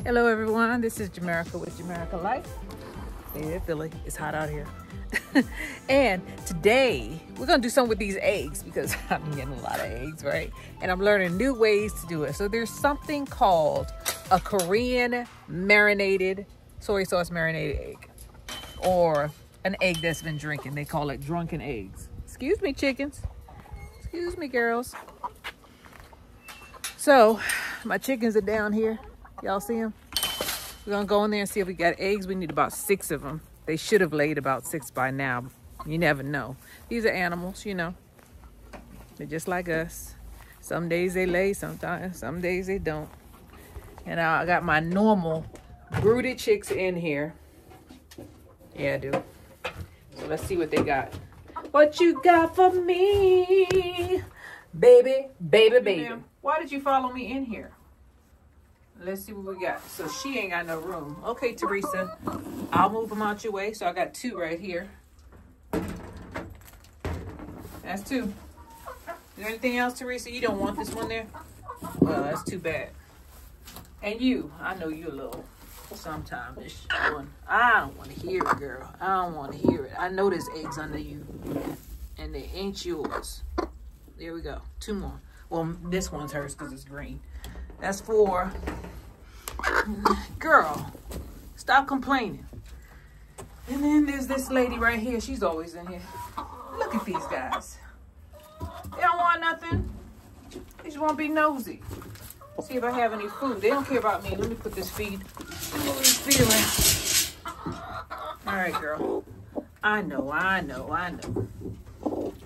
Hello everyone, this is Jamerica with Jamerica Life. Hey Philly, it's hot out here. And today we're gonna do something with these eggs because I'm getting a lot of eggs, right? And I'm learning new ways to do it. So there's something called a Korean marinated, soy sauce marinated egg. Or an egg that's been drinking. They call it drunken eggs. Excuse me, chickens. Excuse me, girls. So my chickens are down here. Y'all see them? We're gonna go in there and see if we got eggs. We need about 6 of them. They should have laid about 6 by now. You never know. These are animals, you know. They're just like us. Some days they lay, sometimes, some days they don't. And I got my normal brooded chicks in here. Yeah, I do. So let's see what they got. What you got for me? Baby, baby, baby. Why did you follow me in here? Let's see what we got. So she ain't got no room. Okay, Teresa. I'll move them out your way. So I got 2 right here. That's 2. Is there anything else, Teresa? You don't want this one there? Well, that's too bad. And you, I know you're a little sometime this one. I don't want to hear it, girl. I don't want to hear it. I know there's eggs under you. And they ain't yours. There we go. 2 more. Well, this one's hers because it's green. That's 4. Girl, stop complaining. And then there's this lady right here. She's always in here. Look at these guys. They don't want nothing. They just want to be nosy. See if I have any food. They don't care about me. Let me put this feed. What are you feeling? All right, girl. I know.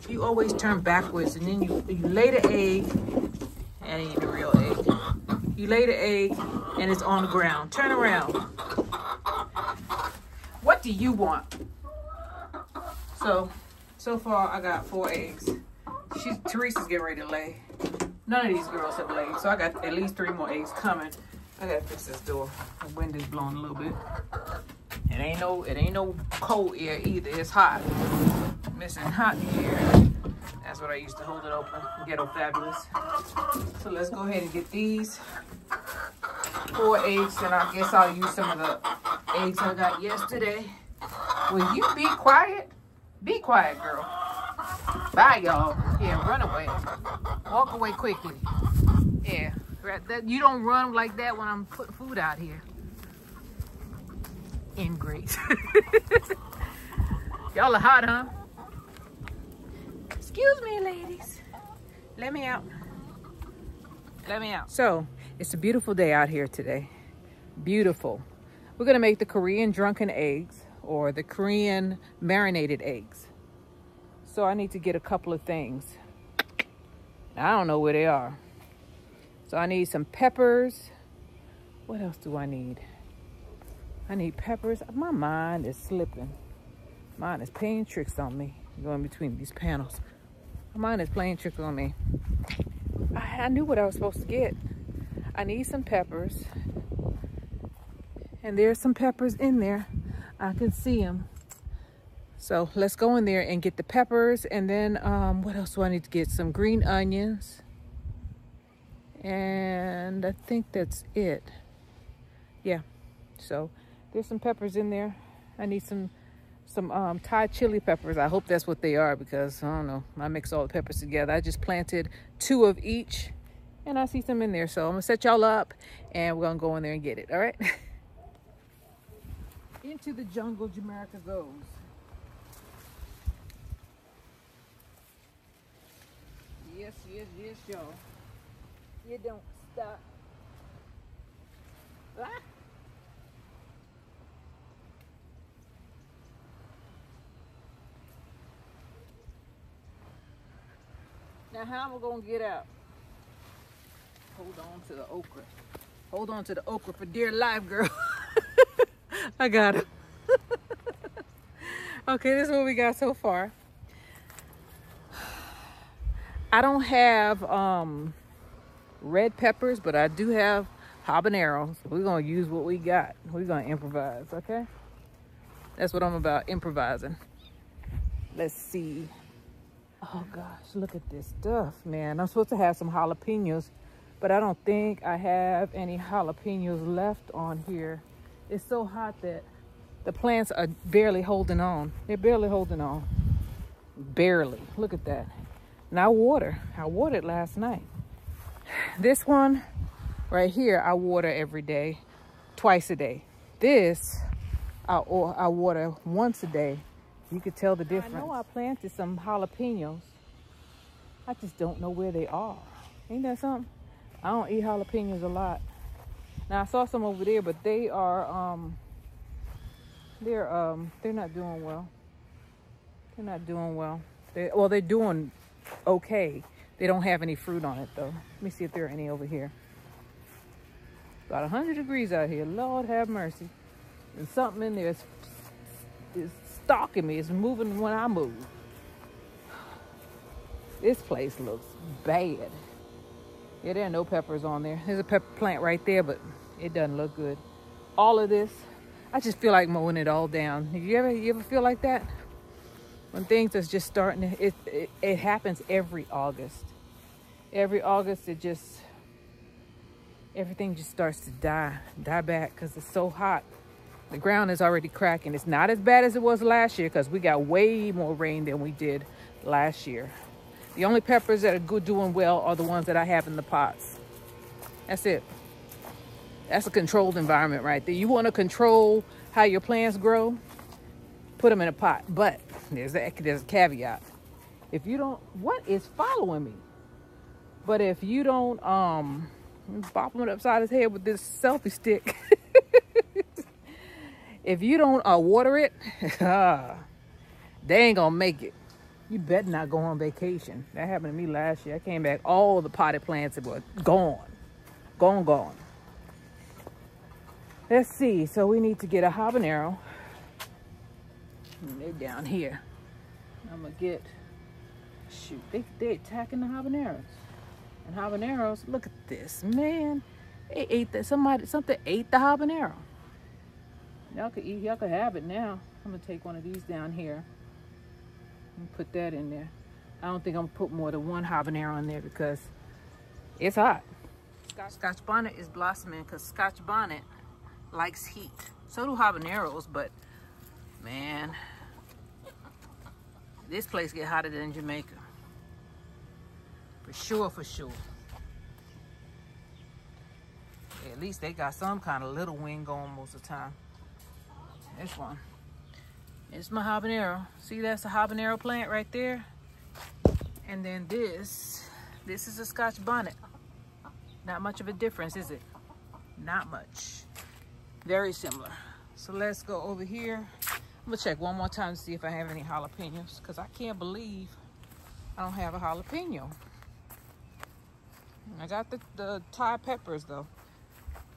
You always turn backwards and then you lay the egg. That ain't a real egg. You lay the egg and it's on the ground. Turn around. What do you want? So far I got 4 eggs. Teresa's getting ready to lay. None of these girls have laid, so I got at least 3 more eggs coming. I gotta fix this door. The wind is blowing a little bit. It ain't no cold air either. It's hot. Missing hot air. That's what I used to hold it open. Ghetto Fabulous. So let's go ahead and get these 4 eggs, and I guess I'll use some of the eggs I got yesterday. Will you be quiet? Be quiet, girl. Bye, y'all. Yeah, run away. Walk away quickly. Yeah, you don't run like that when I'm putting food out here. Ingrate. Y'all are hot, huh? Excuse me, ladies. Let me out. Let me out. So, it's a beautiful day out here today. Beautiful. We're going to make the Korean drunken eggs or the Korean marinated eggs. So, I need to get a couple of things. I don't know where they are. So, I need some peppers. What else do I need? I need peppers. My mind is slipping. Mine is playing tricks on me. Going between these panels. Mine is playing tricks on me. I knew what I was supposed to get. I need some peppers. And there's some peppers in there. I can see them. So let's go in there and get the peppers. And then what else do I need to get? Some green onions. And I think that's it. Yeah. So there's some peppers in there. I need some Thai chili peppers. I hope that's what they are because, I don't know, I mix all the peppers together. I just planted 2 of each and I see some in there. So I'm gonna set y'all up and we're gonna go in there and get it, all right? Into the jungle, Jamerica goes. Yes, y'all. You don't stop. Ah. Now how am I gonna get out? Hold on to the okra. Hold on to the okra for dear life, girl. I got it. Okay, this is what we got so far. I don't have red peppers, but I do have habaneros. We're gonna use what we got. We're gonna improvise, okay? That's what I'm about, improvising. Let's see. Oh gosh, look at this stuff, man. I'm supposed to have some jalapenos But I don't think I have any jalapenos left on here. It's so hot that the plants are barely holding on. They're barely holding on. Barely. Look at that. And I watered last night. This one right here, I water every day, twice a day. This, I water once a day. You could tell the difference. I know I planted some jalapenos. I just don't know where they are. Ain't that something? I don't eat jalapenos a lot. Now I saw some over there, but they are they're not doing well. They're not doing well. They're doing okay. They don't have any fruit on it though. Let me see if there are any over here. About 100 degrees out here. Lord have mercy. And something in there is stalking me. It's moving when I move. This place looks bad. Yeah, there are no peppers on there. There's a pepper plant right there, but it doesn't look good. All of this, I just feel like mowing it all down. You ever feel like that? When things are just starting to, it happens every August. Every August, everything just starts to die back because it's so hot. The ground is already cracking. It's not as bad as it was last year because we got way more rain than we did last year. The only peppers that are doing well are the ones that I have in the pots. That's it. That's a controlled environment right there. You want to control how your plants grow? Put them in a pot. But there's a caveat. If you don't, what is following me? But if you don't, bop him upside his head with this selfie stick. If you don't water it, they ain't gonna make it. You better not go on vacation. That happened to me last year. I came back, all the potted plants were gone. Gone. Let's see. So we need to get a habanero. They're down here. I'm gonna get, shoot, they attacking the habaneros. And habaneros, look at this, man. They ate that, something ate the habanero. Y'all could have it now. I'm gonna take one of these down here and put that in there. I don't think I'm gonna put more than one habanero in there because it's hot. Scotch bonnet is blossoming because Scotch bonnet likes heat. So do habaneros, but man, this place get hotter than Jamaica. For sure. At least they got some kind of little wing going most of the time. This one. It's my habanero. See, that's a habanero plant right there. And then this is a Scotch bonnet. Not much of a difference, is it? Not much. Very similar. So let's go over here. I'm gonna check one more time to see if I have any jalapenos, because I can't believe I don't have a jalapeno. I got the Thai peppers though.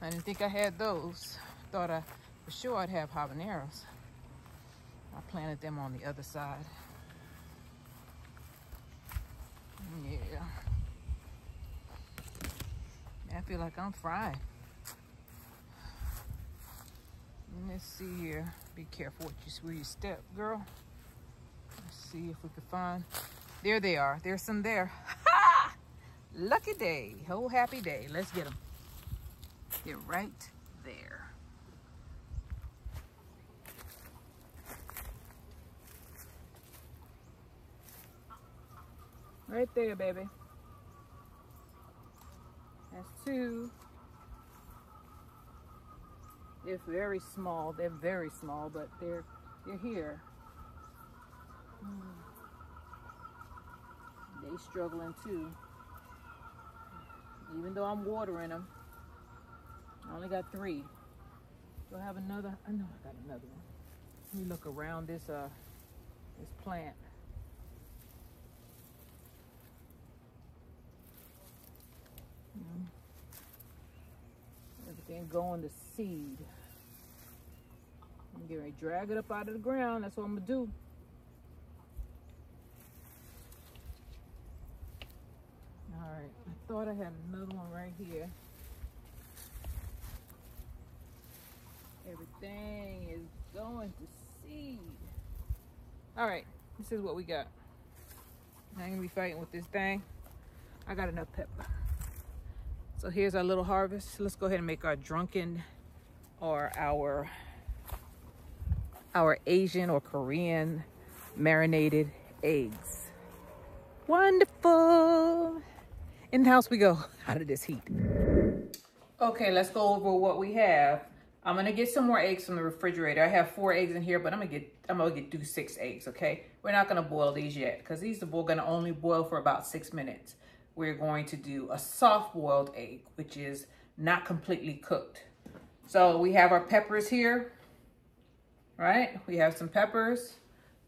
I didn't think I had those. Thought for sure I'd have habaneros. I planted them on the other side. Yeah. I feel like I'm fried. Let's see here. Be careful where you step, girl. Let's see if we can find. There they are. There's some there. Ha! Lucky day. Whole happy day. Let's get them. They're right there. Right there, baby. That's two. They're very small. They're very small, but they're here. They struggling too. Even though I'm watering them, I only got 3. Do I have another? I know I got another one. Let me look around this plant. Everything going to seed. I'm getting ready to drag it up out of the ground. That's what I'm gonna do. All right, I thought I had another one right here. Everything is going to seed. All right, this is what we got. I ain't gonna be fighting with this thing. I got enough pepper. So here's our little harvest. Let's go ahead and make our drunken or our Asian or Korean marinated eggs. Wonderful. In the house we go. Out of this heat. Okay, let's go over what we have. I'm gonna get some more eggs from the refrigerator. I have 4 eggs in here, but I'm gonna do 6 eggs, okay? We're not gonna boil these yet because these are gonna only boil for about 6 minutes. We're going to do a soft boiled egg, which is not completely cooked. So we have our peppers here, right? We have some peppers.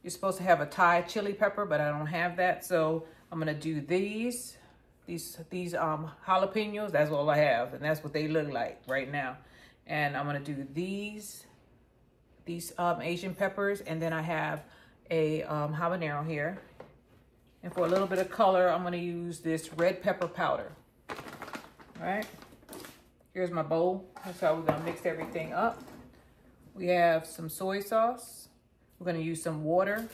You're supposed to have a Thai chili pepper, but I don't have that. So I'm gonna do these jalapenos. That's all I have, and that's what they look like right now. And I'm gonna do these Asian peppers, and then I have a habanero here. And for a little bit of color, I'm gonna use this red pepper powder. All right, here's my bowl. That's how we're gonna mix everything up. We have some soy sauce. We're gonna use some water. I'm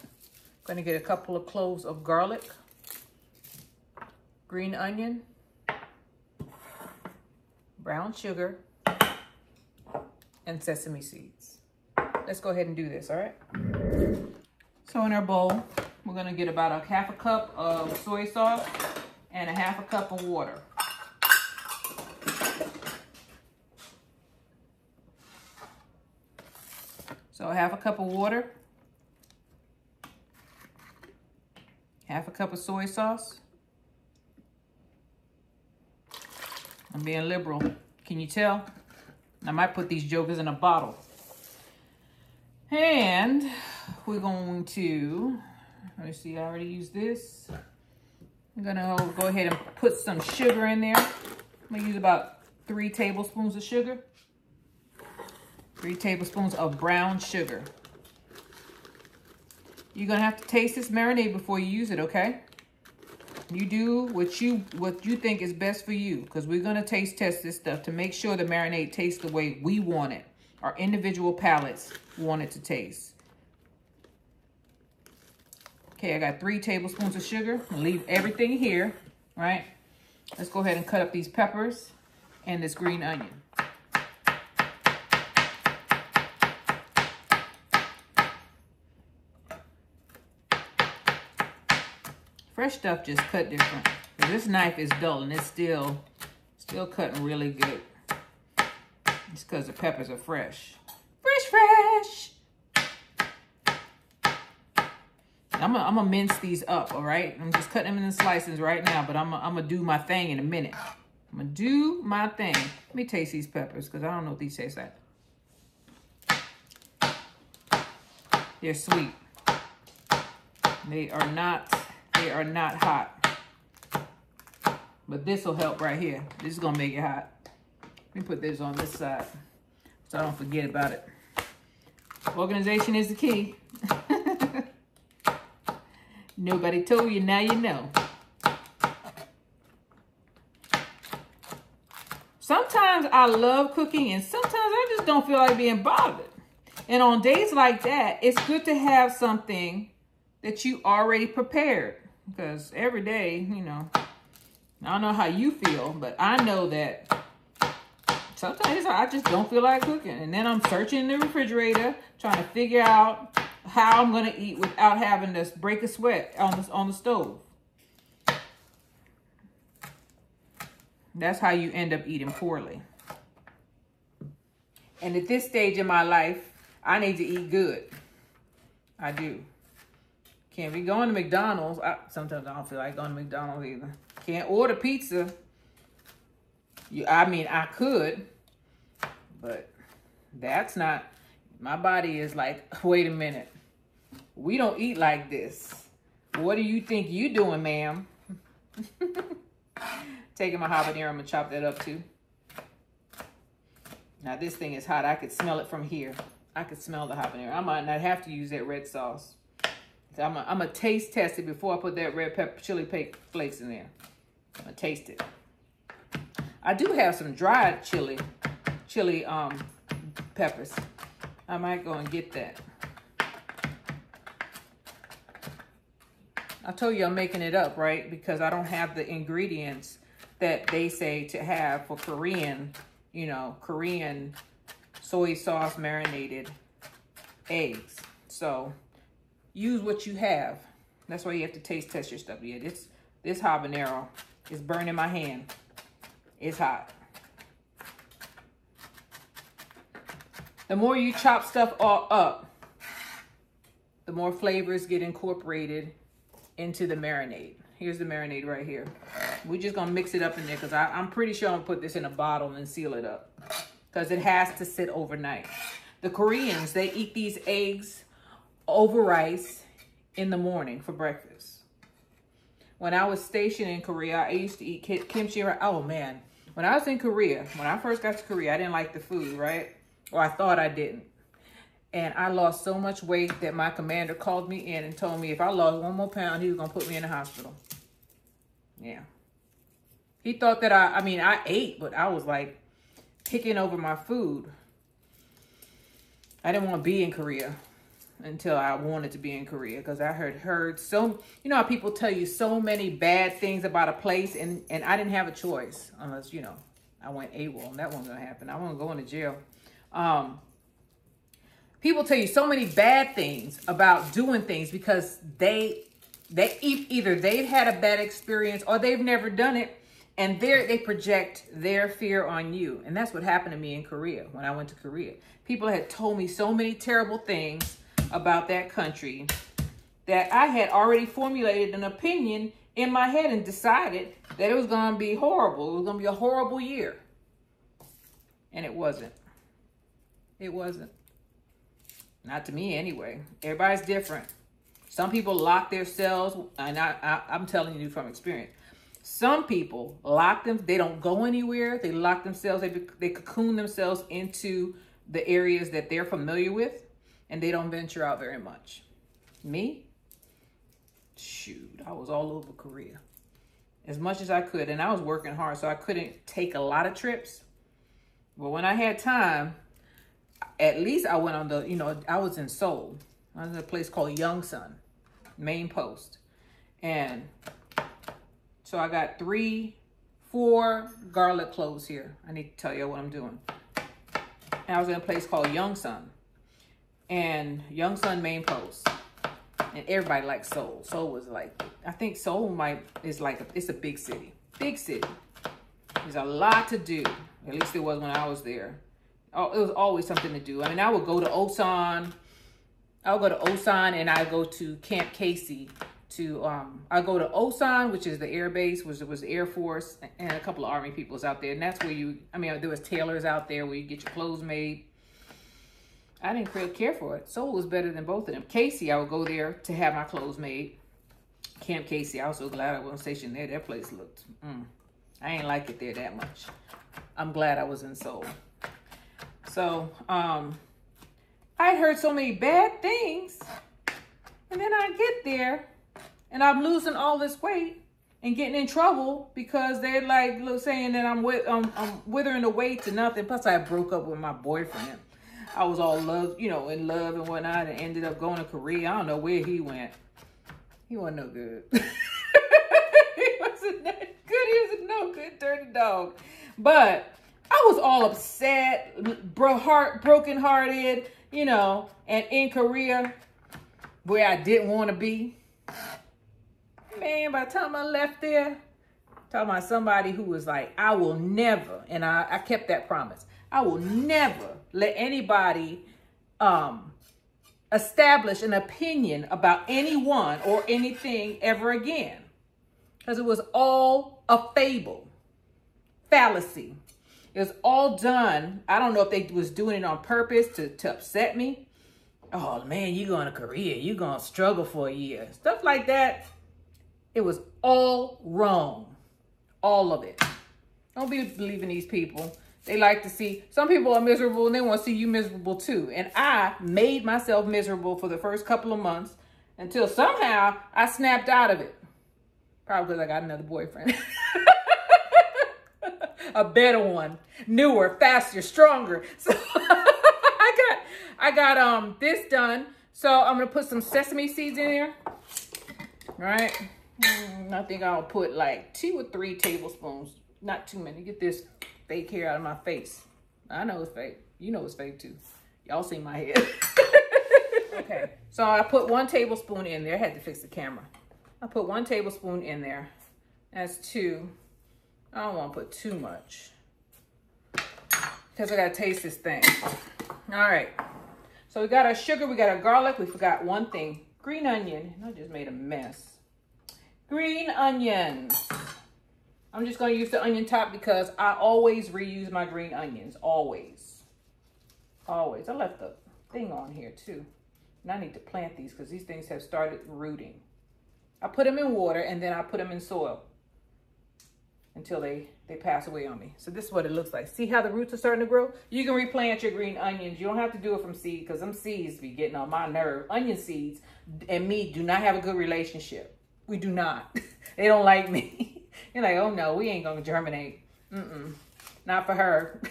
gonna get a couple of cloves of garlic, green onion, brown sugar, and sesame seeds. Let's go ahead and do this, all right? So in our bowl, we're gonna get about a half a cup of soy sauce and a half a cup of water. So a half a cup of water, half a cup of soy sauce. I'm being liberal. Can you tell? I might put these jokers in a bottle. And we're going to, let me see, I already used this. I'm gonna go ahead and put some sugar in there. I'm gonna use about 3 tablespoons of sugar. 3 tablespoons of brown sugar. You're gonna have to taste this marinade before you use it, okay? You do what you think is best for you, because we're gonna taste test this stuff to make sure the marinade tastes the way we want it. Our individual palates want it to taste. Okay, I got 3 tablespoons of sugar. I'll leave everything here, right? Let's go ahead and cut up these peppers and this green onion. Fresh stuff just cut different. This knife is dull and it's still cutting really good. It's because the peppers are fresh. Fresh! I'm gonna mince these up, all right? I'm just cutting them in slices right now, but I'm gonna do my thing in a minute. I'm gonna do my thing. Let me taste these peppers because I don't know what these taste like. They're sweet. They are not hot. But this will help right here. This is gonna make it hot. Let me put this on this side so I don't forget about it. Organization is the key. Nobody told you, now you know. Sometimes I love cooking and sometimes I just don't feel like being bothered. And on days like that, it's good to have something that you already prepared. Because every day, you know, I don't know how you feel, but I know that sometimes I just don't feel like cooking. And then I'm searching the refrigerator, trying to figure out how I'm going to eat without having to break a sweat on the stove. That's how you end up eating poorly. And at this stage in my life, I need to eat good. I do. Can't be going to McDonald's. Sometimes I don't feel like going to McDonald's either. Can't order pizza. I mean, I could, but that's not, my body is like, wait a minute. We don't eat like this. What do you think you doing, ma'am? Taking my habanero, I'm gonna chop that up too. Now this thing is hot. I could smell it from here. I could smell the habanero. I might not have to use that red sauce. So I'm gonna taste test it before I put that red pepper chili flakes in there. I'm gonna taste it. I do have some dried chili peppers. I might go and get that. I told you I'm making it up, right? Because I don't have the ingredients that they say to have for Korean, you know, Korean soy sauce marinated eggs. So use what you have. That's why you have to taste test your stuff. Yeah, this habanero is burning my hand. It's hot. The more you chop stuff all up, the more flavors get incorporated into the marinade. Here's the marinade right here. We're just gonna mix it up in there because I'm pretty sure I'm gonna put this in a bottle and seal it up because it has to sit overnight. The Koreans, they eat these eggs over rice in the morning for breakfast. When I was stationed in Korea, I used to eat kimchi. Oh man, when I was in Korea, when I first got to Korea, I didn't like the food, right? Or I thought I didn't. And I lost so much weight that my commander called me in and told me if I lost 1 more pound, he was gonna put me in the hospital. Yeah. He thought that I mean, I ate, but I was like picking over my food. I didn't want to be in Korea until I wanted to be in Korea because I heard so, you know how people tell you so many bad things about a place and I didn't have a choice unless, you know, I went AWOL and that wasn't going to happen. I wasn't going to jail. People tell you so many bad things about doing things because they either they've had a bad experience or they've never done it, and they project their fear on you. And that's what happened to me in Korea when I went to Korea. People had told me so many terrible things about that country that I had already formulated an opinion in my head and decided that it was going to be horrible. It was going to be a horrible year. And it wasn't. It wasn't. Not to me anyway. Everybody's different. Some people lock themselves, and I'm telling you from experience. Some people lock them, they don't go anywhere. They lock themselves, they cocoon themselves into the areas that they're familiar with, and they don't venture out very much. Me? Shoot, I was all over Korea. As much as I could, and I was working hard, so I couldn't take a lot of trips. But when I had time, at least I went on the, you know, I was in Seoul. I was in a place called Yongsan, main post. And so I got 4 garlic cloves here. I need to tell you what I'm doing. And I was in a place called Yongsan. And Yongsan main post. And everybody likes Seoul. Seoul was like, I think Seoul is like, it's a big city. Big city. There's a lot to do. At least it was when I was there. Oh, it was always something to do. I mean, I would go to Osan. I would go to Osan and I go to Camp Casey. I go to Osan, which is the air base, which was the Air Force, and a couple of Army peoples out there. And that's where there was tailors out there where you get your clothes made. I didn't really care for it. Seoul was better than both of them. Casey, I would go there to have my clothes made. Camp Casey, I was so glad I wasn't stationed there. That place looked, I ain't like it there that much. I'm glad I was in Seoul. So, I heard so many bad things, and then I get there, and I'm losing all this weight and getting in trouble because they're like saying that I'm withering away to nothing. Plus, I broke up with my boyfriend. I was all in love and whatnot, and ended up going to Korea. I don't know where he went. He wasn't no good. He wasn't that good. He was no good, dirty dog. But I was all upset, broken-hearted, you know, and in Korea, where I didn't want to be. Man, by the time I left there, talking about somebody who was like, I will never, and I kept that promise, I will never let anybody establish an opinion about anyone or anything ever again. Because it was all a fable, fallacy. It was all done. I don't know if they was doing it on purpose to upset me. Oh, man, you going to Korea. You going to struggle for a year. Stuff like that. It was all wrong. All of it. Don't be believing these people. They like to see, some people are miserable and they want to see you miserable too. And I made myself miserable for the first couple of months until somehow I snapped out of it. Probably because I got another boyfriend. A better one, newer, faster, stronger. So I got this done. So I'm gonna put some sesame seeds in there. All right. I think I'll put like 2 or 3 tablespoons Not too many. Get this fake hair out of my face. I know it's fake. You know it's fake too. Y'all see my head. Okay, so I put 1 tablespoon in there. I had to fix the camera. I put 1 tablespoon in there. That's 2. I don't want to put too much because I got to taste this thing. All right. So we got our sugar. We got our garlic. We forgot one thing. Green onion. I just made a mess. Green onions. I'm just going to use the onion top because I always reuse my green onions. Always. Always. I left the thing on here too. And I need to plant these because these things have started rooting. I put them in water and then I put them in soil until they pass away on me. So this is what it looks like. See how the roots are starting to grow? You can replant your green onions. You don't have to do it from seed because them seeds be getting on my nerve. Onion seeds and me do not have a good relationship. We do not. They don't like me. You're like, oh no, we ain't gonna germinate. Not for her.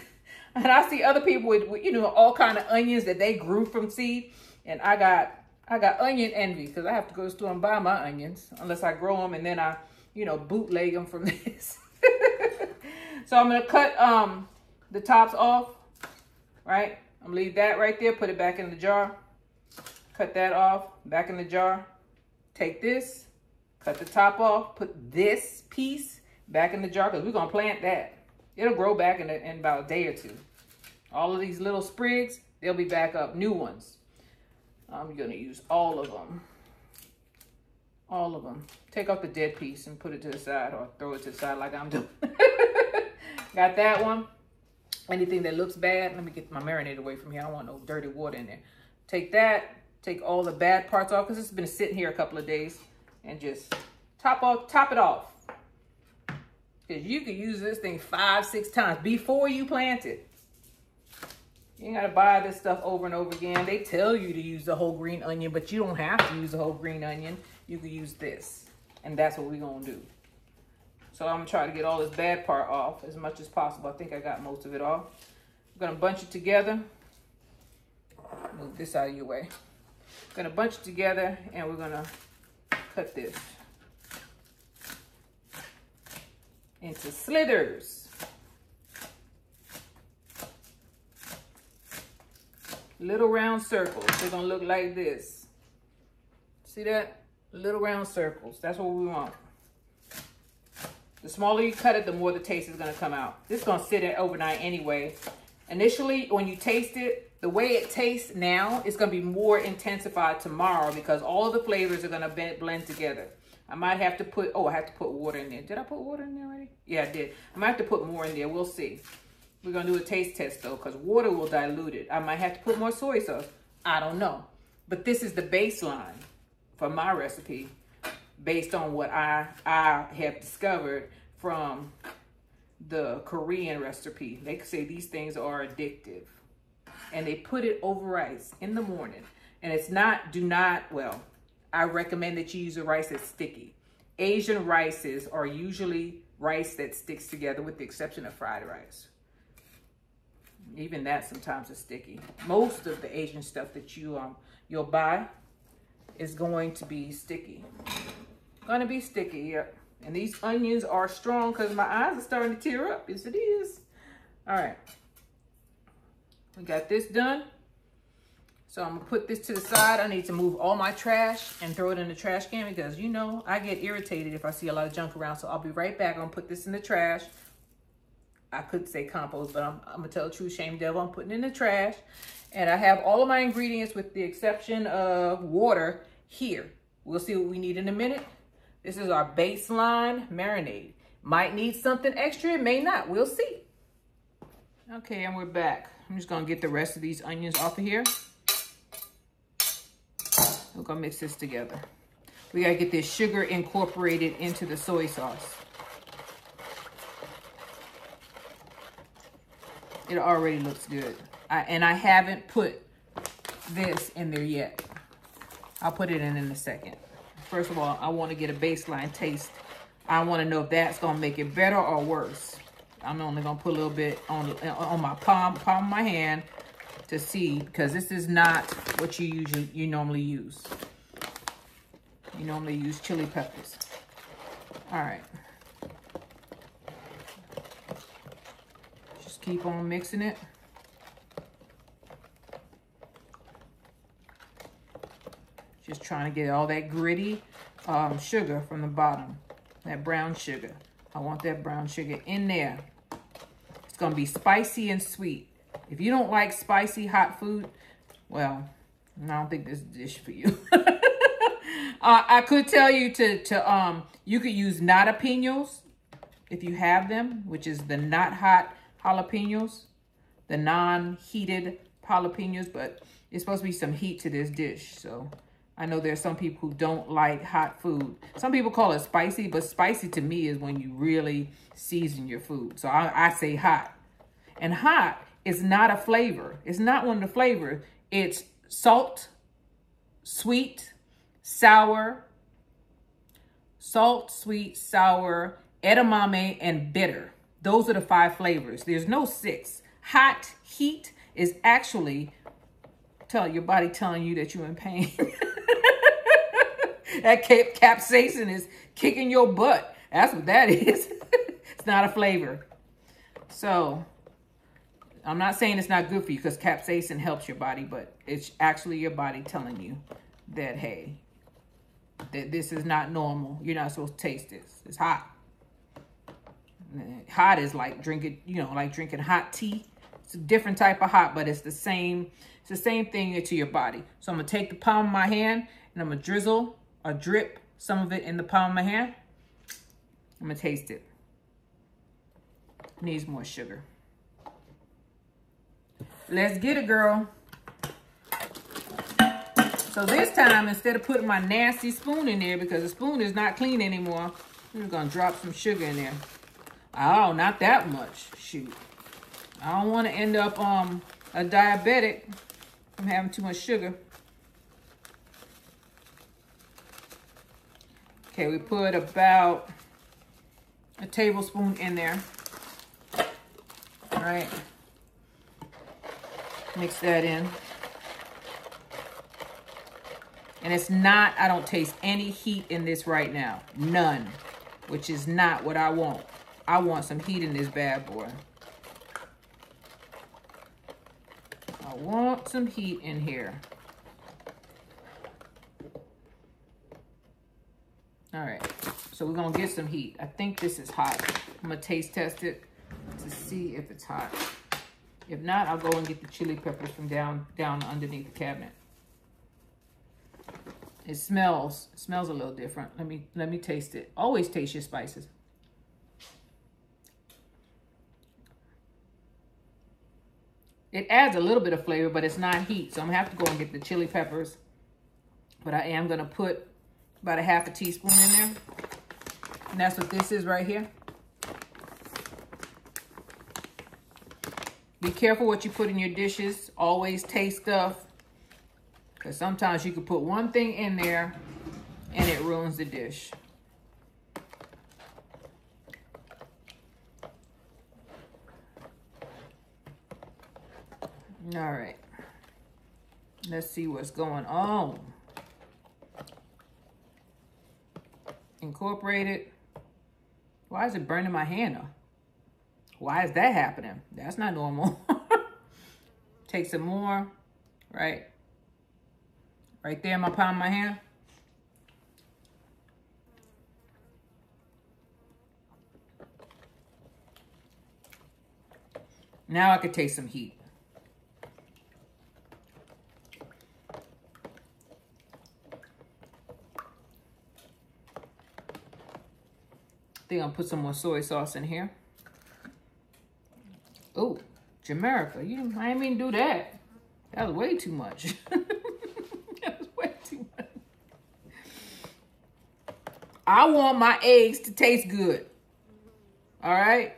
And I see other people with you know, all kind of onions that they grew from seed. And I got onion envy because I have to go to the store and buy my onions unless I grow them and then I, you know, bootleg them from this. So I'm gonna cut the tops off, right? I'm gonna leave that right there, put it back in the jar. Cut that off, back in the jar. Take this, cut the top off, put this piece back in the jar because we're gonna plant that. It'll grow back in about a day or 2. All of these little sprigs, they'll be back up, new ones. I'm gonna use all of them. All of them. Take off the dead piece and put it to the side or throw it to the side like I'm doing. Got that one. Anything that looks bad, let me get my marinade away from here. I don't want no dirty water in there. Take that, take all the bad parts off because it's been sitting here a couple of days and just top it off. Because you can use this thing 5-6 times before you plant it. You ain't got to buy this stuff over and over again. They tell you to use the whole green onion, but you don't have to use the whole green onion. You can use this. And that's what we're going to do. So I'm going to try to get all this bad part off as much as possible. I think I got most of it off. I'm going to bunch it together. Move this out of your way. I'm going to bunch it together and we're going to cut this into slithers. Little round circles. They're going to look like this. See that? Little round circles. That's what we want. The smaller you cut it, the more the taste is going to come out. This is going to sit in overnight anyway. Initially, when you taste it, the way it tastes now is going to be more intensified tomorrow because all of the flavors are going to blend together. I might have to put, I have to put water in there. Did I put water in there already? Yeah, I did. I might have to put more in there. We'll see. We're going to do a taste test though because water will dilute it. I might have to put more soy sauce. I don't know. But this is the baseline for my recipe based on what I have discovered from the Korean recipe. They say these things are addictive. And they put it over rice in the morning. And it's not, well, I recommend that you use a rice that's sticky. Asian rices are usually rice that sticks together with the exception of fried rice. Even that sometimes is sticky. Most of the Asian stuff that you'll buy is going to be sticky. Gonna be sticky, yep. And these onions are strong because my eyes are starting to tear up. Yes, it is. All right. We got this done. So I'm gonna put this to the side. I need to move all my trash and throw it in the trash can because you know I get irritated if I see a lot of junk around. So I'll be right back. I'm gonna put this in the trash. I could say compost, but I'm gonna tell the truth, shame devil. I'm putting it in the trash. And I have all of my ingredients with the exception of water here. We'll see what we need in a minute. This is our baseline marinade. Might need something extra, it may not. We'll see. Okay, and we're back. I'm just gonna get the rest of these onions off of here. We're gonna mix this together. We gotta get this sugar incorporated into the soy sauce. It already looks good. And I haven't put this in there yet. I'll put it in a second. First of all, I want to get a baseline taste. I want to know if that's going to make it better or worse. I'm only going to put a little bit on my palm of my hand to see because this is not what you normally use. You normally use chili peppers. All right. Just keep on mixing it. Just trying to get all that gritty sugar from the bottom. That brown sugar. I want that brown sugar in there. It's going to be spicy and sweet. If you don't like spicy hot food, well, I don't think this is a dish for you. I could tell you you could use jalapenos if you have them, which is the not hot jalapenos, the non-heated jalapenos, but it's supposed to be some heat to this dish. So I know there's some people who don't like hot food. Some people call it spicy, but spicy to me is when you really season your food. So I say hot. And hot is not a flavor. It's not one of the flavors. It's salt, sweet, sour, edamame, and bitter. Those are the 5 flavors. There's no 6. Hot heat is actually your body telling you that you're in pain. That capsaicin is kicking your butt. That's what that is. It's not a flavor. So I'm not saying it's not good for you, because capsaicin helps your body, but it's actually your body telling you that, hey, that this is not normal. You're not supposed to taste this. It's hot. Hot is like drinking, like drinking hot tea. It's a different type of hot, but it's the same thing to your body. So I'm going to take the palm of my hand and I'm going to drizzle or drip some of it in the palm of my hand. I'm going to taste it. Needs more sugar. Let's get it, girl. So this time, instead of putting my nasty spoon in there, because the spoon is not clean anymore, I'm going to drop some sugar in there. Oh, not that much. Shoot. I don't want to end up a diabetic from having too much sugar. Okay, we put about a tablespoon in there. All right. Mix that in. And it's not, I don't taste any heat in this right now. None. Which is not what I want. I want some heat in this bad boy. I want some heat in here. All right, so we're gonna get some heat. I think this is hot. I'm gonna taste test it to see if it's hot. If not, I'll go and get the chili peppers from down underneath the cabinet. It smells a little different. Let me taste it. Always taste your spices. It adds a little bit of flavor, but it's not heat. So I'm gonna have to go and get the chili peppers. But I am gonna put about a half a teaspoon in there. And that's what this is right here. Be careful what you put in your dishes. Always taste stuff. Because sometimes you can put one thing in there and it ruins the dish. All right. Let's see what's going on. Incorporate it. Why is it burning my hand up? Why is that happening? That's not normal. Take some more, right? Right there in my palm of my hand. Now I could taste some heat. I think I'll put some more soy sauce in here. Oh, Jamaica, I didn't mean to do that. That was way too much. That was way too much. I want my eggs to taste good. All right?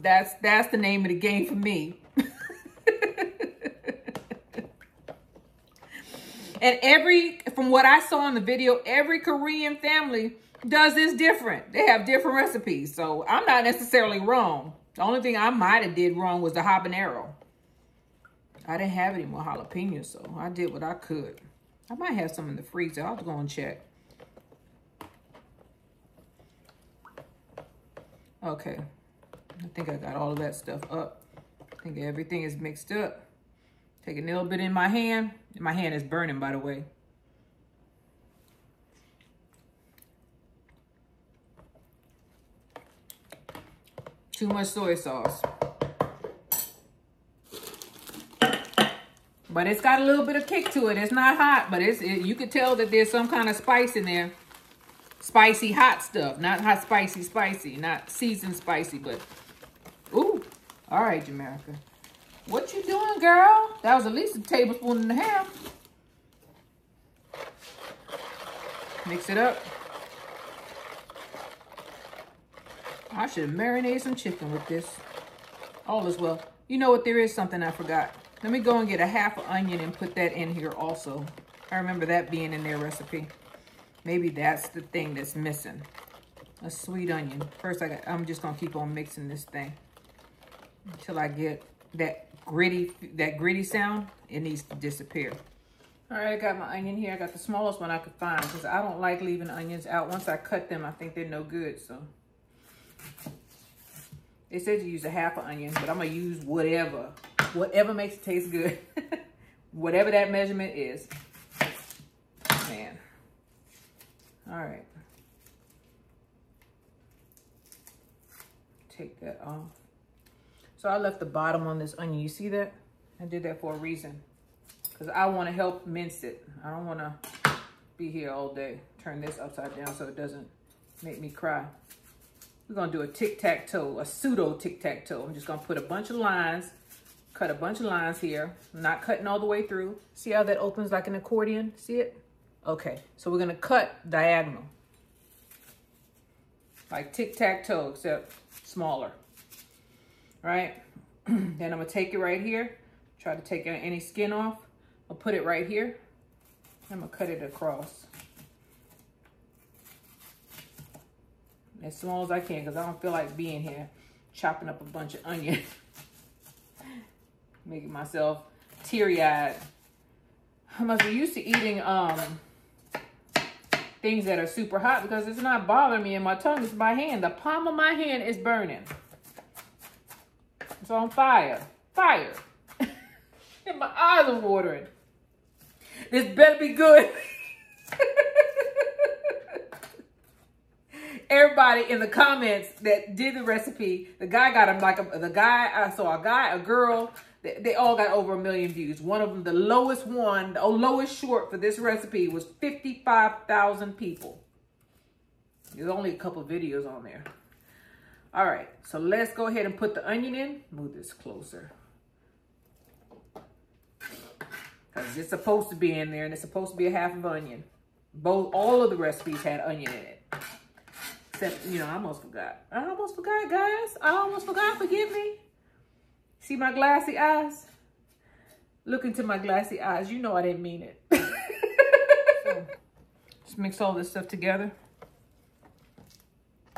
That's the name of the game for me. And from what I saw in the video, every Korean family does this different. They have different recipes. So I'm not necessarily wrong. The only thing I might have did wrong was the habanero. I didn't have any more jalapenos, so I did what I could. I might have some in the freezer. I'll have to go and check. Okay. I think I got all of that stuff up. I think everything is mixed up. Take a little bit in my hand. My hand is burning, by the way. Too much soy sauce. But it's got a little bit of kick to it. It's not hot, but you could tell that there's some kind of spice in there. Spicy hot stuff. Not hot spicy. Not seasoned spicy, but ooh. All right, Jamaica. What you doing, girl? That was at least a tablespoon and a half. Mix it up. I should have marinated some chicken with this. All is well. You know what? There is something I forgot. Let me go and get a half an onion and put that in here also. I remember that being in their recipe. Maybe that's the thing that's missing. A sweet onion. First, I'm just gonna keep on mixing this thing until I get that gritty sound. It needs to disappear. All right, I got my onion here. I got the smallest one I could find because I don't like leaving onions out. Once I cut them, I think they're no good. So they said to use a half an onion, but I'm gonna use whatever makes it taste good. Whatever that measurement is. Man. All right. Take that off. So I left the bottom on this onion. You see that? I did that for a reason. Because I want to help mince it. I don't want to be here all day. Turn this upside down so it doesn't make me cry. We're going to do a tic-tac-toe, a pseudo tic-tac-toe. I'm just going to put a bunch of lines, cut a bunch of lines here. I'm not cutting all the way through. See how that opens like an accordion? See it? Okay, so we're going to cut diagonal. Like tic-tac-toe, except smaller. Right? Then I'm going to take it right here. Try to take any skin off. I'll put it right here. I'm going to cut it across. As small as I can because I don't feel like being here chopping up a bunch of onion. Making myself teary-eyed. I must be used to eating things that are super hot because it's not bothering me in my tongue. It's my hand. The palm of my hand is burning. It's on fire. Fire. And my eyes are watering. This better be good. Everybody in the comments that did the recipe, the guy got him like I saw a guy, a girl, they all got over 1 million views. One of them, the lowest short for this recipe was 55,000 people. There's only a couple of videos on there. All right, so let's go ahead and put the onion in. Move this closer. Because it's supposed to be in there and it's supposed to be a half of onion. All of the recipes had onion in it. Except, you know, I almost forgot. I almost forgot, guys. I almost forgot. Forgive me. See my glassy eyes? Look into my glassy eyes. You know I didn't mean it. So, just mix all this stuff together.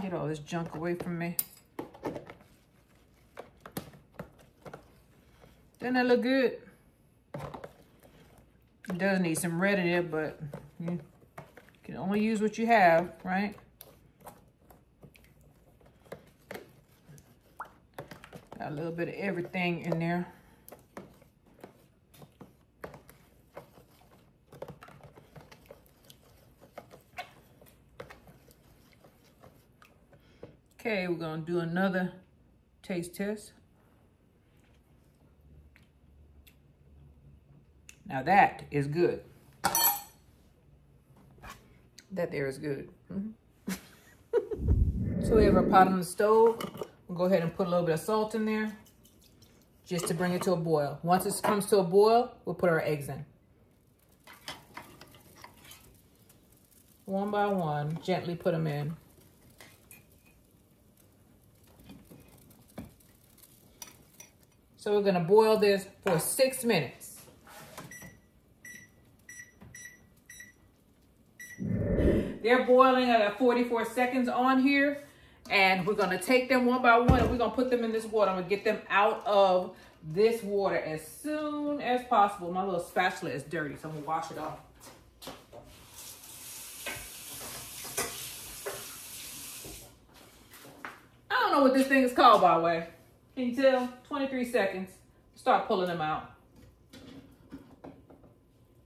Get all this junk away from me. Doesn't that look good? It does need some red in it, but you can only use what you have, right? Got a little bit of everything in there. Okay, we're gonna do another taste test. Now that is good. That there is good. So we have our pot on the stove. We'll go ahead and put a little bit of salt in there just to bring it to a boil. Once it comes to a boil, we'll put our eggs in. One by one, gently put them in. So we're gonna boil this for 6 minutes. They're boiling at 44 seconds on here. And we're going to take them one by one and we're going to put them in this water. I'm going to get them out of this water as soon as possible. My little spatula is dirty, so I'm going to wash it off. I don't know what this thing is called, by the way. Can you tell? 23 seconds. Start pulling them out.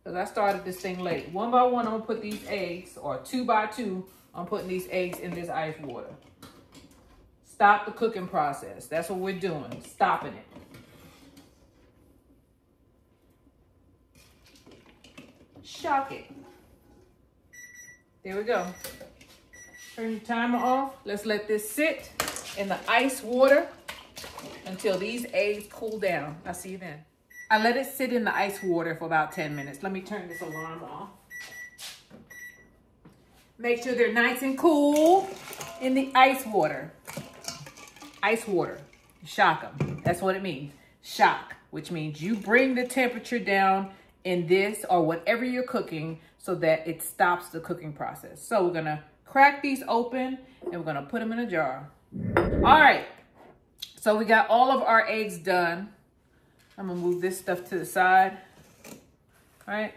Because I started this thing late. One by one, I'm going to put these eggs, or 2 by 2, I'm putting these eggs in this ice water. Stop the cooking process. That's what we're doing. Stopping it. Shock it. There we go. Turn your timer off. Let's let this sit in the ice water until these eggs cool down. I'll see you then. I let it sit in the ice water for about 10 minutes. Let me turn this alarm off. Make sure they're nice and cool in the ice water. Ice water. Shock them. That's what it means. Shock, which means you bring the temperature down in this or whatever you're cooking so that it stops the cooking process. So we're gonna crack these open and we're gonna put them in a jar. All right, so we got all of our eggs done. I'm gonna move this stuff to the side. All right,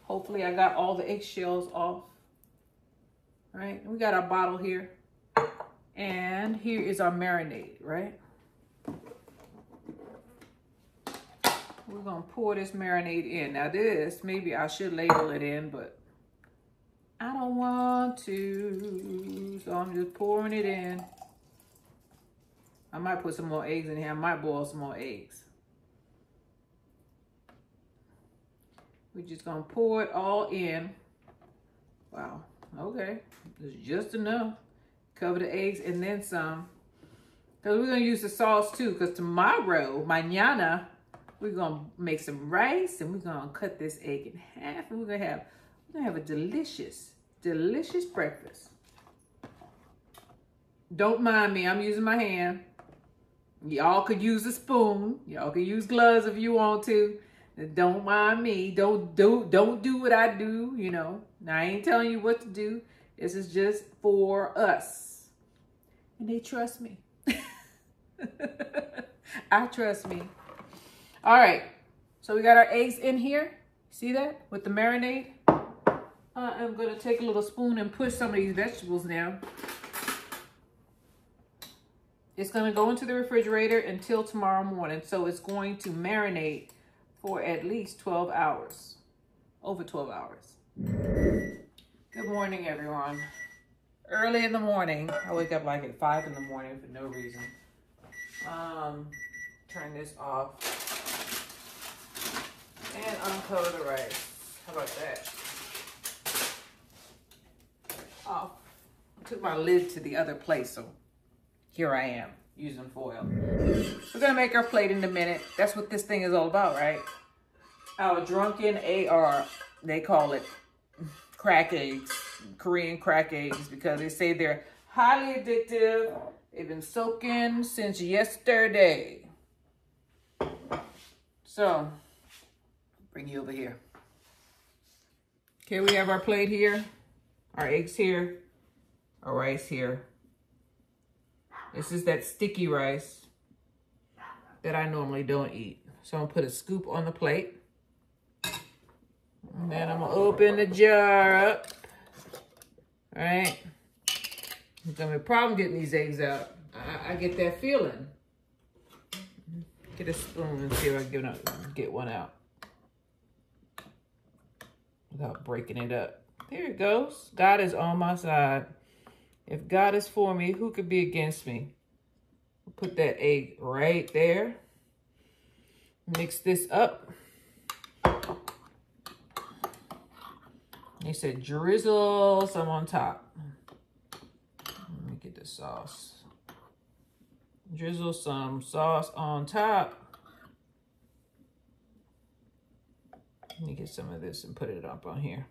hopefully I got all the eggshells off. All right, we got our bottle here. And here is our marinade, right? We're gonna pour this marinade in. Now this, maybe I should ladle it in, but I don't want to. So I'm just pouring it in. I might put some more eggs in here. I might boil some more eggs. We're just gonna pour it all in. Wow, okay, it's just enough. Cover the eggs and then some. Because we're gonna use the sauce too, because tomorrow, mañana, we're gonna make some rice and we're gonna cut this egg in half and we're gonna have a delicious, delicious breakfast. Don't mind me, I'm using my hand. Y'all could use a spoon. Y'all could use gloves if you want to. Don't mind me. Don't do what I do, you know. Now, I ain't telling you what to do. This is just for us. And they trust me. I trust me. All right. So we got our eggs in here. See that? With the marinade. I'm going to take a little spoon and push some of these vegetables down. It's going to go into the refrigerator until tomorrow morning. So it's going to marinate for at least 12 hours. Over 12 hours. Good morning, everyone. Early in the morning. I wake up like at 5 in the morning for no reason. Turn this off. And uncover the rice. How about that? Off. I took my lid to the other place, so here I am using foil. We're gonna make our plate in a minute. That's what this thing is all about, right? Our drunken AR, they call it crack eggs, Korean crack eggs, because they say they're highly addictive. They've been soaking since yesterday. So, bring you over here. Okay, we have our plate here, our eggs here, our rice here. This is that sticky rice that I normally don't eat. So I'm gonna put a scoop on the plate. And then I'm gonna open the jar up. All right. It's gonna be a problem getting these eggs out. I get that feeling. Get a spoon and see if I can get one out without breaking it up. There it goes. God is on my side. If God is for me, who could be against me? Put that egg right there. Mix this up. They said drizzle some on top. Let me get the sauce. Drizzle some sauce on top. Let me get some of this and put it up on here.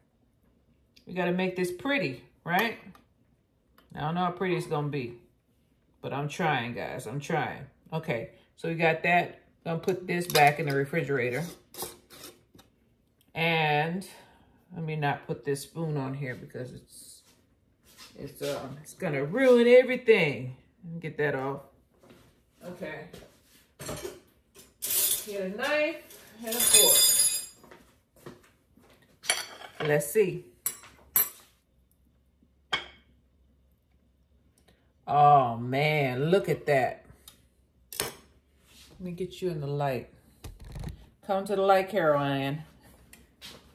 We got to make this pretty, right? I don't know how pretty it's going to be, but I'm trying, guys. I'm trying. Okay, so we got that. I'm going to put this back in the refrigerator. And let me not put this spoon on here because it's going to ruin everything. Let me get that off. Okay. Get a knife and a fork. Let's see. Oh man, look at that. Let me get you in the light. Come to the light, Carol Ann.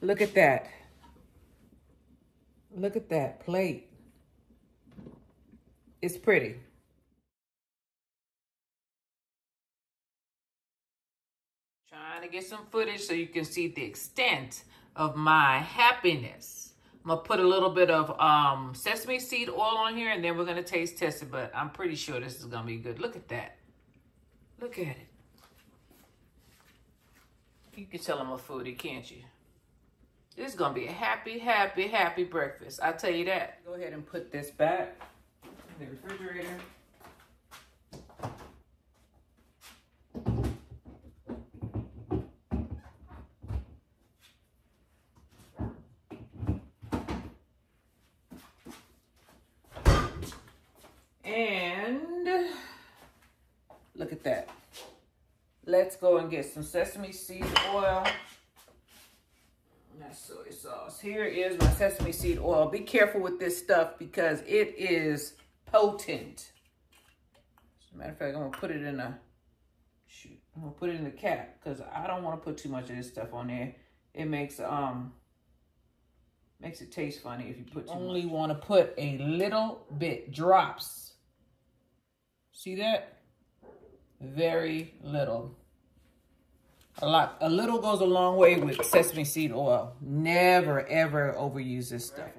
Look at that. Look at that plate. It's pretty. Trying to get some footage so you can see the extent of my happiness. I'm gonna put a little bit of sesame seed oil on here, and then we're gonna taste test it, but I'm pretty sure this is gonna be good. Look at that. Look at it. You can tell I'm a foodie, can't you? This is gonna be a happy, happy, happy breakfast. I tell you that. Go ahead and put this back in the refrigerator. And look at that. Let's go and get some sesame seed oil. That's soy sauce. Here is my sesame seed oil. Be careful with this stuff because it is potent. As a matter of fact, I'm gonna put it in a I'm gonna put it in the cap because I don't want to put too much of this stuff on there. It makes it taste funny if you put too much. Only want to put a little bit, drops. See that? Very little. A little goes a long way with sesame seed oil. Never, ever overuse this stuff. Right.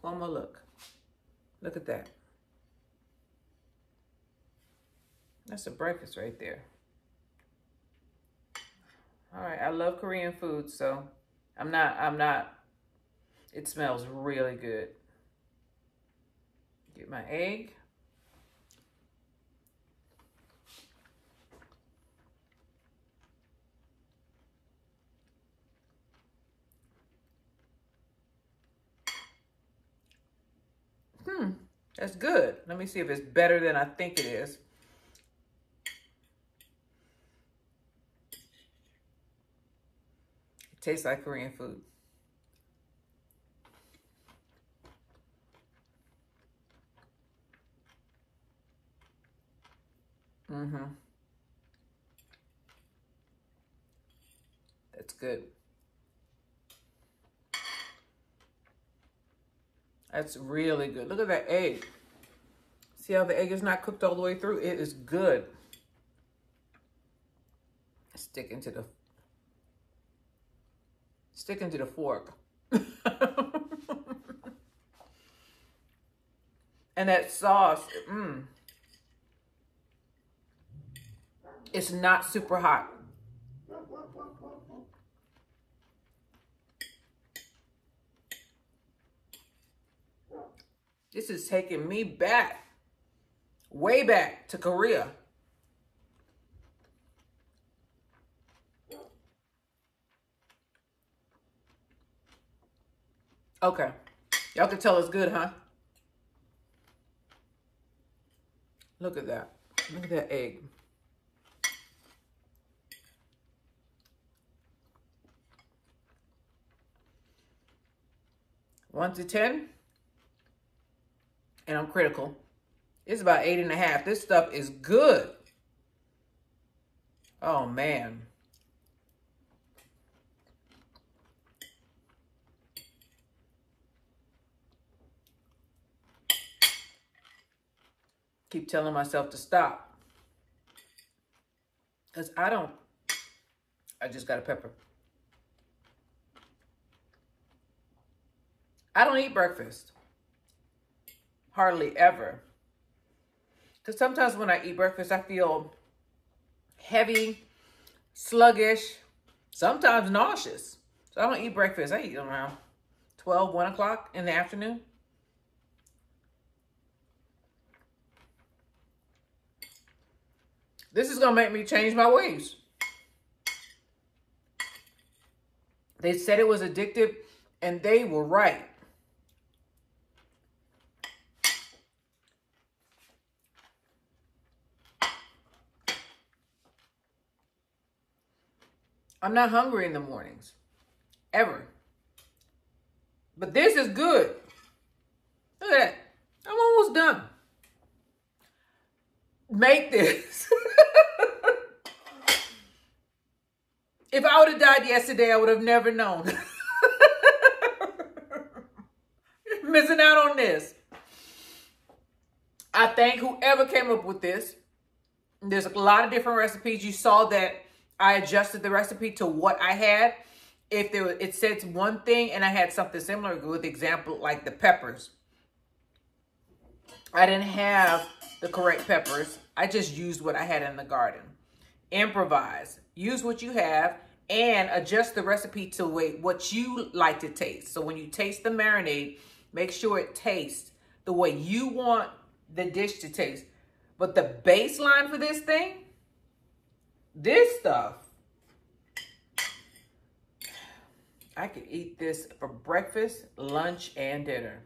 One more look. Look at that. That's a breakfast right there. All right, I love Korean food, so I'm not, it smells really good. Get my egg. That's good. Let me see if it's better than I think it is. It tastes like Korean food. That's good. That's really good. Look at that egg. See how the egg is not cooked all the way through? It is good. Sticking to the fork. And that sauce, it's not super hot. This is taking me back, way back to Korea. Okay, y'all can tell it's good, huh? Look at that. Look at that egg. One to 10. And I'm critical. It's about 8.5. This stuff is good. Oh, man. Keep telling myself to stop. Because I just got a pepper. I don't eat breakfast. Hardly ever. Because sometimes when I eat breakfast, I feel heavy, sluggish, sometimes nauseous. So I don't eat breakfast. I eat around 12, 1 o'clock in the afternoon. This is going to make me change my ways. They said it was addictive, and they were right. I'm not hungry in the mornings, ever. But this is good. Look at that. I'm almost done. make this. If I would have died yesterday, I would have never known. Missing out on this. I thank whoever came up with this. There's a lot of different recipes. You saw that I adjusted the recipe to what I had. If there was, it said one thing and I had something similar with example like the peppers. I didn't have the correct peppers. I just used what I had in the garden. Improvise. Use what you have and adjust the recipe to what you like to taste. So when you taste the marinade, make sure it tastes the way you want the dish to taste. But the baseline for this thing, this stuff, I could eat this for breakfast, lunch, and dinner.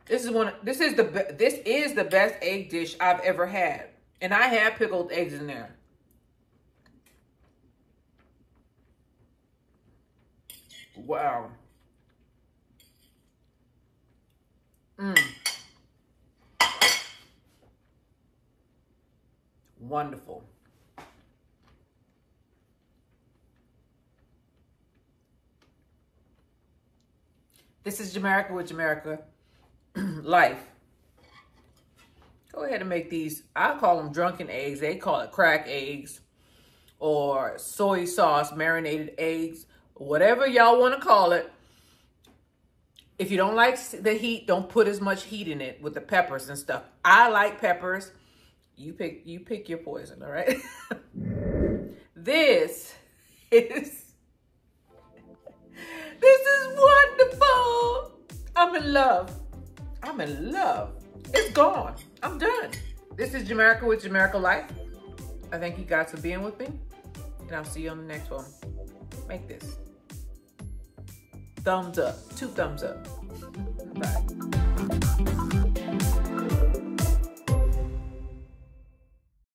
This is the best egg dish I've ever had. And I have pickled eggs in there. Wow. Wonderful. This is Jamerica with Jamerica Life. Go ahead and make these. I call them drunken eggs. They call it crack eggs or soy sauce marinated eggs. Whatever y'all want to call it. If you don't like the heat, don't put as much heat in it with the peppers and stuff. I like peppers. You pick your poison, all right? This is wonderful. I'm in love. I'm in love. It's gone. I'm done. This is Jamerica with Jamerica Life. I thank you guys for being with me. And I'll see you on the next one. Make this. Thumbs up. 2 thumbs up.